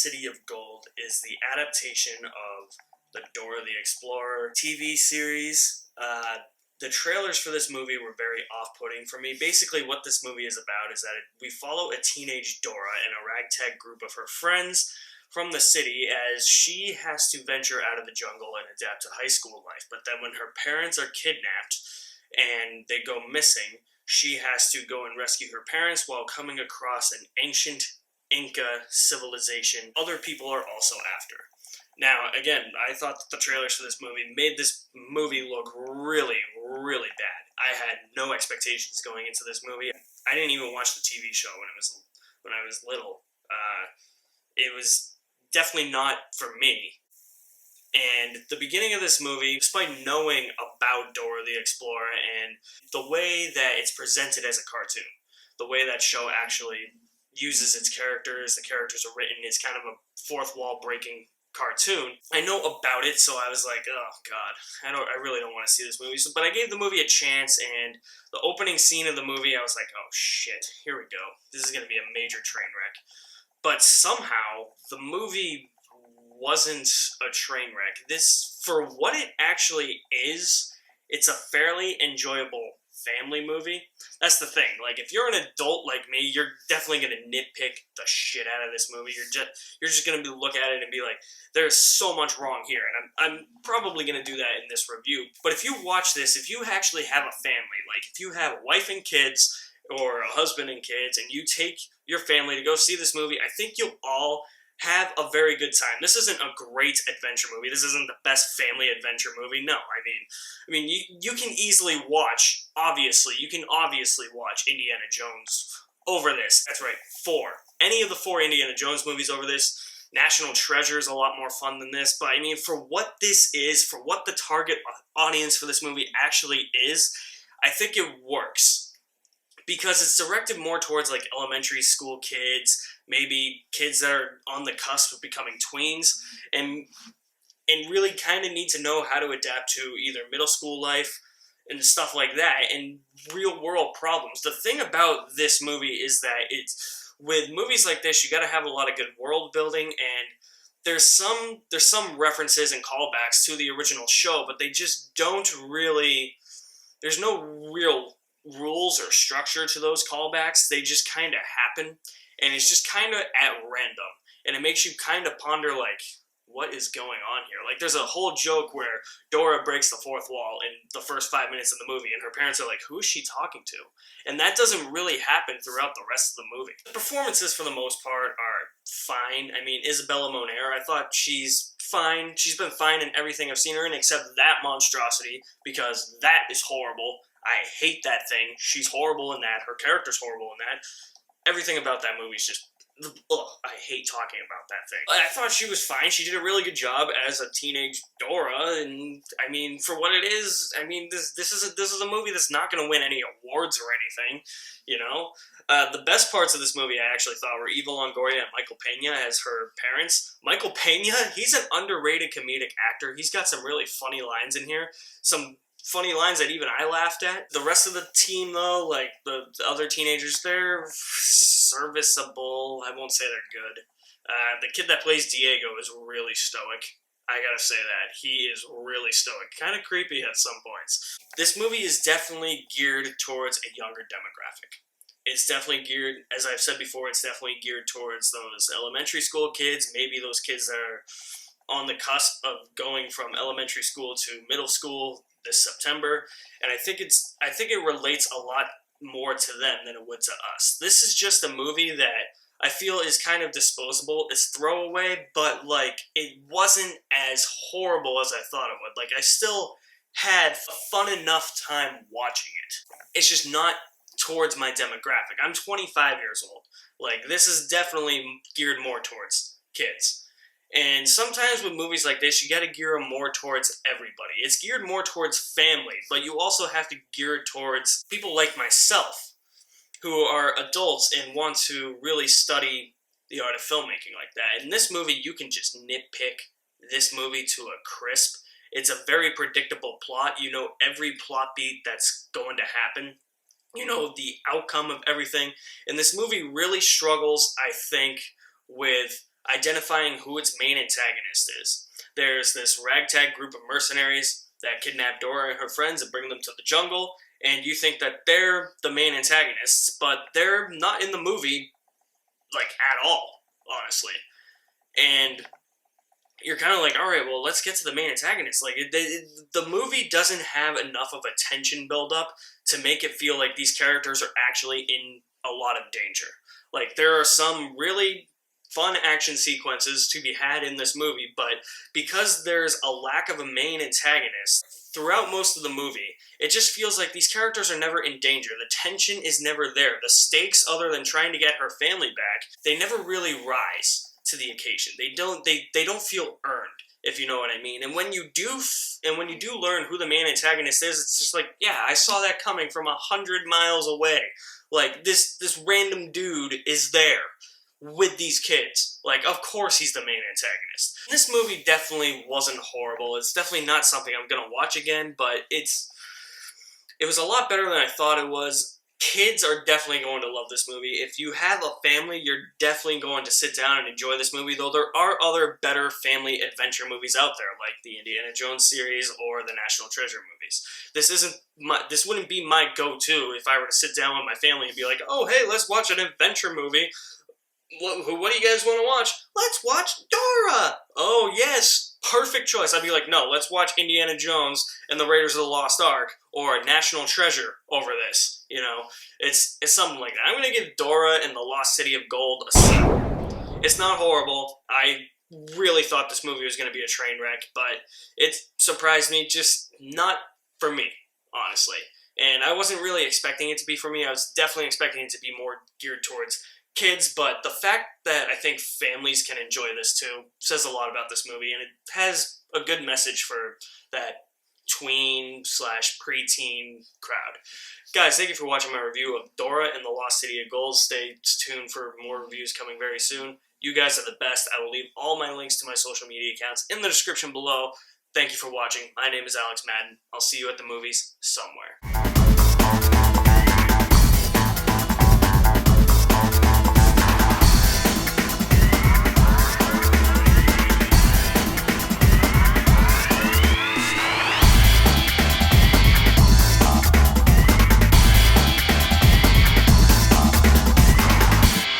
City of Gold is the adaptation of the Dora the Explorer TV series. The trailers for this movie were very off-putting for me. Basically, what this movie is about is that we follow a teenage Dora and a ragtag group of her friends from the city as she has to venture out of the jungle and adapt to high school life. But then when her parents are kidnapped and they go missing, she has to go and rescue her parents while coming across an ancient Inca civilization other people are also after. Now, again, I thought that the trailers for this movie made this movie look really, really bad. I had no expectations going into this movie. I didn't even watch the TV show when I was little. It was definitely not for me. And the beginning of this movie, despite knowing about Dora the Explorer and the way that it's presented as a cartoon, the way that show actually uses its characters, the characters are written, it's kind of a fourth wall breaking cartoon. I know about it, so I was like, oh god, I really don't want to see this movie. But I gave the movie a chance, and the opening scene of the movie, I was like, oh shit, here we go. This is going to be a major train wreck. But somehow, the movie wasn't a train wreck. This, for what it actually is, it's a fairly enjoyable family movie. That's the thing. Like, if you're an adult like me, you're definitely going to nitpick the shit out of this movie. You're just going to look at it and be like, there's so much wrong here. And I'm probably going to do that in this review. But if you watch this, if you actually have a family, like if you have a wife and kids, or a husband and kids, and you take your family to go see this movie, I think you'll all have a very good time. This isn't a great adventure movie. This isn't the best family adventure movie. No, I mean, you can easily watch, you can obviously watch Indiana Jones over this. That's right, 4. Any of the 4 Indiana Jones movies over this. National Treasure is a lot more fun than this, but I mean, for what this is, for what the target audience for this movie actually is, I think it works. Because it's directed more towards like elementary school kids, maybe kids that are on the cusp of becoming tweens, and really kind of need to know how to adapt to either middle school life and stuff like that, and real world problems. The thing about this movie is that it's, with movies like this, you got to have a lot of good world building, and there's some references and callbacks to the original show, but they just don't really. There's no real rules or structure to those callbacks. They just kind of happen, and it's just kind of at random, and it makes you kind of ponder, like, what is going on here? Like, there's a whole joke where Dora breaks the fourth wall in the first 5 minutes of the movie, and her parents are like, who is she talking to? And that doesn't really happen throughout the rest of the movie. The performances, for the most part, are fine. I mean, Isabella Moner, I thought she's fine. She's been fine in everything I've seen her in, except that monstrosity, because that is horrible. I hate that thing. She's horrible in that. Her character's horrible in that. Everything about that movie is just, ugh, I hate talking about that thing. I thought she was fine. She did a really good job as a teenage Dora, and I mean, for what it is, I mean, this is a movie that's not going to win any awards or anything, you know? The best parts of this movie I actually thought were Eva Longoria and Michael Pena as her parents. Michael Pena, he's an underrated comedic actor. He's got some really funny lines in here. Some funny lines that even I laughed at. The rest of the team, though, like the other teenagers, they're serviceable. I won't say they're good. The kid that plays Diego is really stoic. I gotta say that. He is really stoic. Kind of creepy at some points. This movie is definitely geared towards a younger demographic. It's definitely geared, as I've said before, it's definitely geared towards those elementary school kids, maybe those kids that are on the cusp of going from elementary school to middle school this September, and I think it relates a lot more to them than it would to us. This is just a movie that I feel is kind of disposable. It's throwaway, but like it wasn't as horrible as I thought it would. Like I still had a fun enough time watching it. It's just not towards my demographic. I'm 25 years old. Like this is definitely geared more towards kids. And sometimes with movies like this, you gotta gear them more towards everybody. It's geared more towards family, but you also have to gear it towards people like myself, who are adults and want to really study the art of filmmaking like that. In this movie, you can just nitpick this movie to a crisp. It's a very predictable plot. You know every plot beat that's going to happen. You know the outcome of everything. And this movie really struggles, I think, with identifying who its main antagonist is. There's this ragtag group of mercenaries that kidnap Dora and her friends and bring them to the jungle, and you think that they're the main antagonists, but they're not in the movie, like, at all, honestly. And you're kind of like, all right, well, let's get to the main antagonist. Like, the movie doesn't have enough of a tension build-up to make it feel like these characters are actually in a lot of danger. Like, there are some really fun action sequences to be had in this movie, but because there's a lack of a main antagonist throughout most of the movie, it just feels like these characters are never in danger. The tension is never there. The stakes, other than trying to get her family back, they never really rise to the occasion. They don't feel earned, if you know what I mean. And when you do learn who the main antagonist is, it's just like, yeah, I saw that coming from 100 miles away. Like, this random dude is there with these kids. Like, of course he's the main antagonist. This movie definitely wasn't horrible. It's definitely not something I'm gonna watch again, but it was a lot better than I thought it was. Kids are definitely going to love this movie. If you have a family, you're definitely going to sit down and enjoy this movie, though there are other better family adventure movies out there, like the Indiana Jones series or the National Treasure movies. This wouldn't be my go-to if I were to sit down with my family and be like, oh, hey, let's watch an adventure movie. What do you guys want to watch? Let's watch Dora! Oh, yes, perfect choice. I'd be like, no, let's watch Indiana Jones and the Raiders of the Lost Ark or National Treasure over this. You know, it's something like that. I'm going to give Dora and the Lost City of Gold a C. It's not horrible. I really thought this movie was going to be a train wreck, but it surprised me, just not for me, honestly. And I wasn't really expecting it to be for me. I was definitely expecting it to be more geared towards kids, but the fact that I think families can enjoy this too says a lot about this movie, and it has a good message for that tween/preteen crowd. Guys, thank you for watching my review of Dora and the Lost City of Gold. Stay tuned for more reviews coming very soon. You guys are the best. I will leave all my links to my social media accounts in the description below. Thank you for watching. My name is Alex Madden. I'll see you at the movies somewhere.